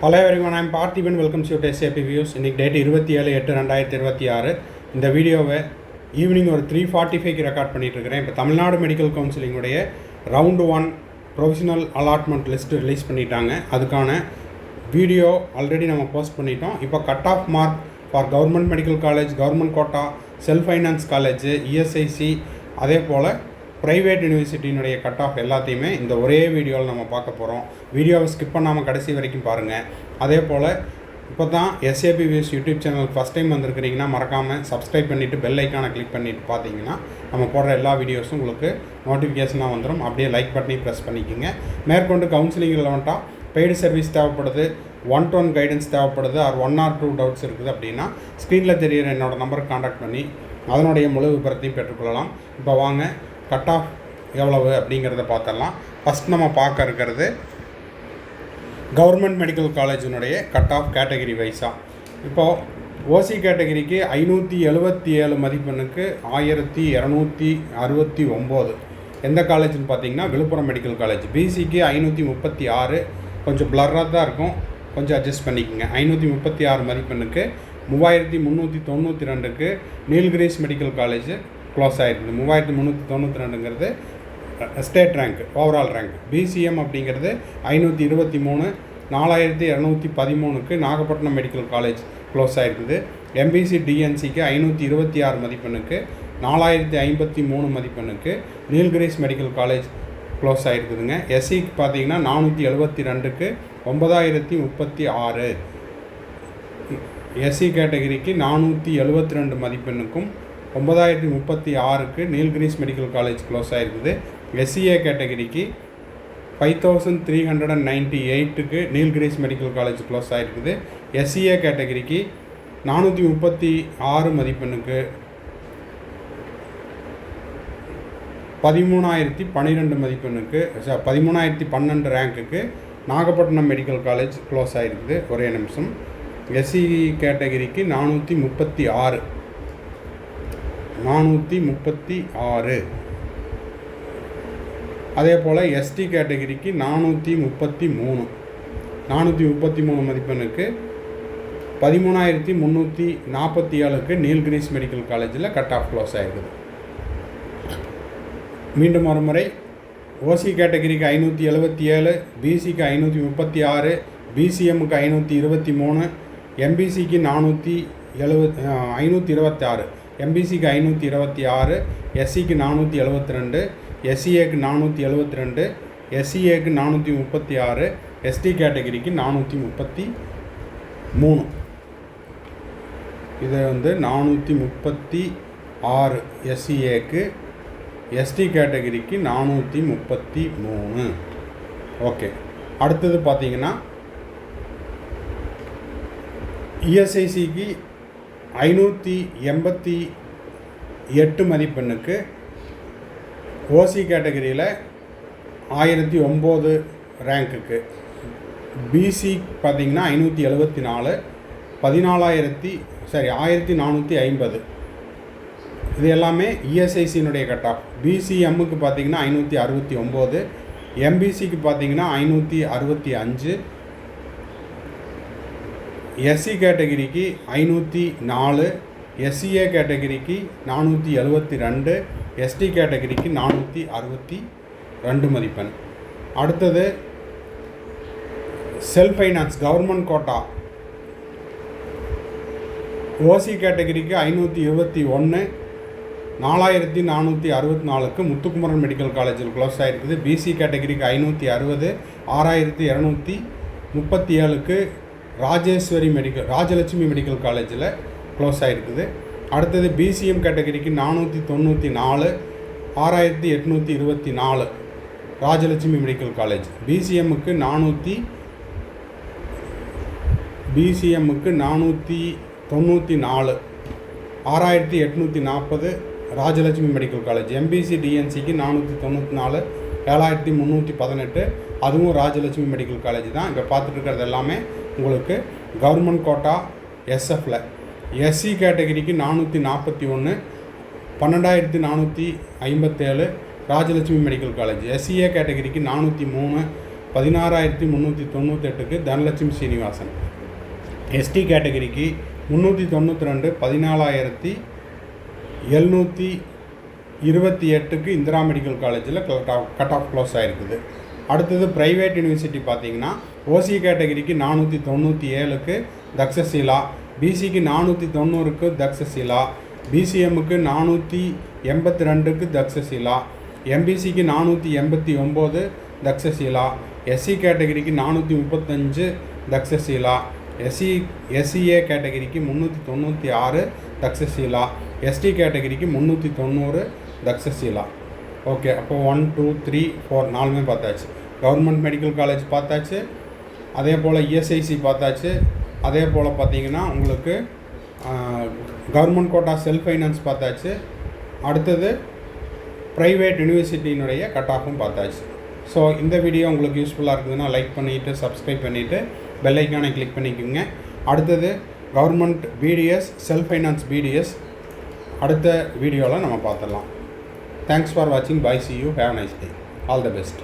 Hello everyone, I am Parthiban. Welcome to SAP Views. இன்னைக்கு date 27/8/2026. இந்த வீடியோவை evening ஒரு 3:45 ரெக்கார்ட் பண்ணிட்டு இருக்கிறேன். இப்போ தமிழ்நாடு மெடிக்கல் கவுன்சிலிங்குடைய round 1 provisional allotment list release பண்ணிட்டாங்க. அதுக்கான வீடியோ ஆல்ரெடி நம்ம போஸ்ட் பண்ணிட்டோம். இப்போ cut off mark for government medical college, government quota, self finance college, ESIC, அதே போல் ப்ரைவேட் யூனிவர்சிட்டியினுடைய கட் ஆஃப் எல்லாத்தையுமே இந்த ஒரே வீடியோவில் நம்ம பார்க்க போகிறோம். வீடியோவை ஸ்கிப் பண்ணாமல் கடைசி வரைக்கும் பாருங்கள். அதே போல் இப்போ தான் SAP views YouTube channel first time வந்திருக்கிறீங்கன்னா மறக்காமல் சப்ஸ்கிரைப் பண்ணிவிட்டு பெல் ஐக்கானை கிளிக் பண்ணிவிட்டு பார்த்தீங்கன்னா நம்ம போடுற எல்லா வீடியோஸும் உங்களுக்கு நோட்டிஃபிகேஷனாக வந்துடும். அப்படியே லைக் பட்டனை ப்ரெஸ் பண்ணிக்கோங்க. மேற்கொண்டு கவுன்சிலிங் ரிலவெண்ட்டாக பெய்டு சர்வீஸ் தேவைப்படுது, 1-to-1 கைடன்ஸ் தேவைப்படுது, ஆர் 1 or 2 டவுட்ஸ் இருக்குது அப்படின்னா ஸ்க்ரீனில் தெரிகிற என்னோடய நம்பருக்கு காண்டாக்ட் பண்ணி அதனுடைய முழு விபரத்தையும் பெற்றுக்கொள்ளலாம். இப்போ வாங்க கட் ஆஃப் எவ்வளவு அப்படிங்கிறத பார்த்துடலாம். ஃபஸ்ட் நம்ம பார்க்க இருக்கிறது கவர்மெண்ட் மெடிக்கல் காலேஜினுடைய கட் ஆஃப் கேட்டகரி வைஸாக. இப்போது ஓசி கேட்டகரிக்கு 577 மதிப்பெண்ணுக்கு 1269. எந்த காலேஜ்னு பார்த்தீங்கன்னா விழுப்புரம் மெடிக்கல் காலேஜ். பிசிக்கு 536, கொஞ்சம் பிளர்ராக தான் இருக்கும், கொஞ்சம் அட்ஜஸ்ட் பண்ணிக்கோங்க. 536 மதிப்பெண்ணுக்கு 3392க்கு நீல்கிரிஸ் மெடிக்கல் காலேஜ் க்ளோஸ் ஆகிருக்குது. 3392ங்கிறது state rank, overall rank. BCM அப்படிங்கிறது 523, 4213க்கு நாகப்பட்டினம் மெடிக்கல் காலேஜ் க்ளோஸ் ஆகிருக்குது. எம்பிசி டிஎன்சிக்கு 526 மதிப்பெண்ணுக்கு 4053 மதிப்பெண்ணுக்கு நீல்கிரிஸ் மெடிக்கல் காலேஜ் க்ளோஸ் ஆகிருக்குதுங்க. எஸ்சிக்கு பார்த்தீங்கன்னா 472க்கு 9036. எஸ்சி கேட்டகரிக்கு 472 மதிப்பெண்ணுக்கும் 9036க்கு நீல்கிரிஸ் மெடிக்கல் காலேஜ் க்ளோஸ் ஆகிருக்குது. எஸ்சிஏ கேட்டகரிக்கு 5398க்கு நீல்கிரிஸ் மெடிக்கல் காலேஜ் க்ளோஸ் ஆகிருக்குது. எஸ்சிஏ கேட்டகரிக்கு 436 மதிப்பெண்ணுக்கு 13012 மதிப்பெண்ணுக்கு 13012 ரேங்க்குக்கு நாகப்பட்டினம் மெடிக்கல் காலேஜ் க்ளோஸ் ஆகிருக்குது. ஒரே நிமிஷம். எஸ்சி கேட்டகரிக்கு 436. அதே போல் எஸ்டி கேட்டகரிக்கு 433 மதிப்பெண்ணுக்கு 13347க்கு நீல்கிரிஸ் மெடிக்கல் காலேஜில் கட் ஆஃப் க்ளோஸ் ஆகிருக்குது. மீண்டும் ஒரு முறை, ஓசி கேட்டகரிக்கு 577, பிசிக்கு 536, பிசிஎம்முக்கு 523, எம்பிசிக்கு 526, எம்பிசிக்கு 526, எஸ்சிக்கு 472, எஸ்சிஏக்கு 472, எஸ்சிஏக்கு 436, எஸ்டி கேட்டகரிக்கு 433. இது 436 எஸ்சிஏக்கு, எஸ்டி கேட்டகரிக்கு 433. ஓகே. அடுத்தது பார்த்தீங்கன்னா இஎஸ்ஐசிக்கு 588 மதிப்பெண்ணுக்கு ஓசி கேட்டகரியில் 1009 ரேங்க்குக்கு. பிசி பார்த்திங்கன்னா 574, 1450. இது எல்லாமே இஎஸ்ஐசியினுடைய கட் ஆஃப். பிசிஎம்முக்கு பார்த்திங்கன்னா 569, எம்பிசிக்கு பார்த்திங்கன்னா 565, எஸ்சி கேட்டகரிக்கு 504, எஸ்சிஏ கேட்டகரிக்கு 472, எஸ்டி கேட்டகரிக்கு 462 மதிப்பெண். அடுத்தது self finance government quota. OC கேட்டகரிக்கு 521, 4464க்கு முத்துக்குமரன் மெடிக்கல் காலேஜில் க்ளோஸ் ஆகிருக்குது. பிசி கேட்டகரிக்கு 560, 6237க்கு ராஜலட்சுமி மெடிக்கல் காலேஜில் க்ளோஸ் ஆகிருக்குது. அடுத்தது பிசிஎம் கேட்டகரிக்கு 494, 6824 ராஜலட்சுமி மெடிக்கல் காலேஜ். பிசிஎம்முக்கு 494, 6840 ராஜலட்சுமி மெடிக்கல் காலேஜ். எம்பிசி டிஎன்சிக்கு 494, 7318, அதுவும் ராஜலட்சுமி மெடிக்கல் காலேஜ் தான். இப்போ பார்த்துட்டு இருக்கிறது எல்லாமே உங்களுக்கு கவர்மெண்ட் கோட்டா எஸ்எஃப்ல. எஸ்சி கேட்டகரிக்கு 441, 12457 ராஜலட்சுமி மெடிக்கல் காலேஜ். எஸ்சிஏ கேட்டகரிக்கு 403, 16,398க்கு தனலட்சுமி சீனிவாசன். எஸ்டி கேட்டகரிக்கு 392 14,728க்கு இந்திரா மெடிக்கல் காலேஜில் கட் ஆஃப் க்ளோஸ் ஆகிருக்குது. அடுத்தது ப்ரைவேட் யூனிவர்சிட்டி பார்த்திங்கன்னா ஓசி கேட்டகரிக்கு 497க்கு தக்ஷசீலா, பிசிக்கு 490க்கு தக்ஷசீலா, பிசிஎம்முக்கு 482க்கு தக்ஷசீலா, எம்பிசிக்கு 489 தக்ஷசீலா, எஸ்சி கேட்டகரிக்கு 435 தக்ஷசீலா, எஸ்சிஏ கேட்டகரிக்கு 396 தக்ஷசீலா, எஸ்டி கேட்டகரிக்கு 390 தக்ஷசீலா. ஓகே, அப்போ 1 2 3 4 4மே பார்த்தாச்சு. கவர்மெண்ட் மெடிக்கல் காலேஜ் பார்த்தாச்சு, அதே போல் இஎஸ்ஐசி பார்த்தாச்சு, அதே போல் பார்த்திங்கன்னா உங்களுக்கு கவர்மெண்ட் கோட்டா செல்ஃப் ஃபைனான்ஸ் பார்த்தாச்சு. அடுத்தது ப்ரைவேட் யூனிவர்சிட்டியினுடைய கட் ஆஃபும் பார்த்தாச்சு. ஸோ இந்த வீடியோ உங்களுக்கு யூஸ்ஃபுல்லாக இருக்குதுன்னா லைக் பண்ணிவிட்டு சப்ஸ்கிரைப் பண்ணிவிட்டு பெல் ஐக்கானை கிளிக் பண்ணிக்கோங்க. அடுத்தது government BDS self finance BDS அடுத்த வீடியோவில் நம்ம பார்த்துடலாம். தேங்க்ஸ் ஃபார் வாட்சிங். Bye, see you, have a nice day, all the best.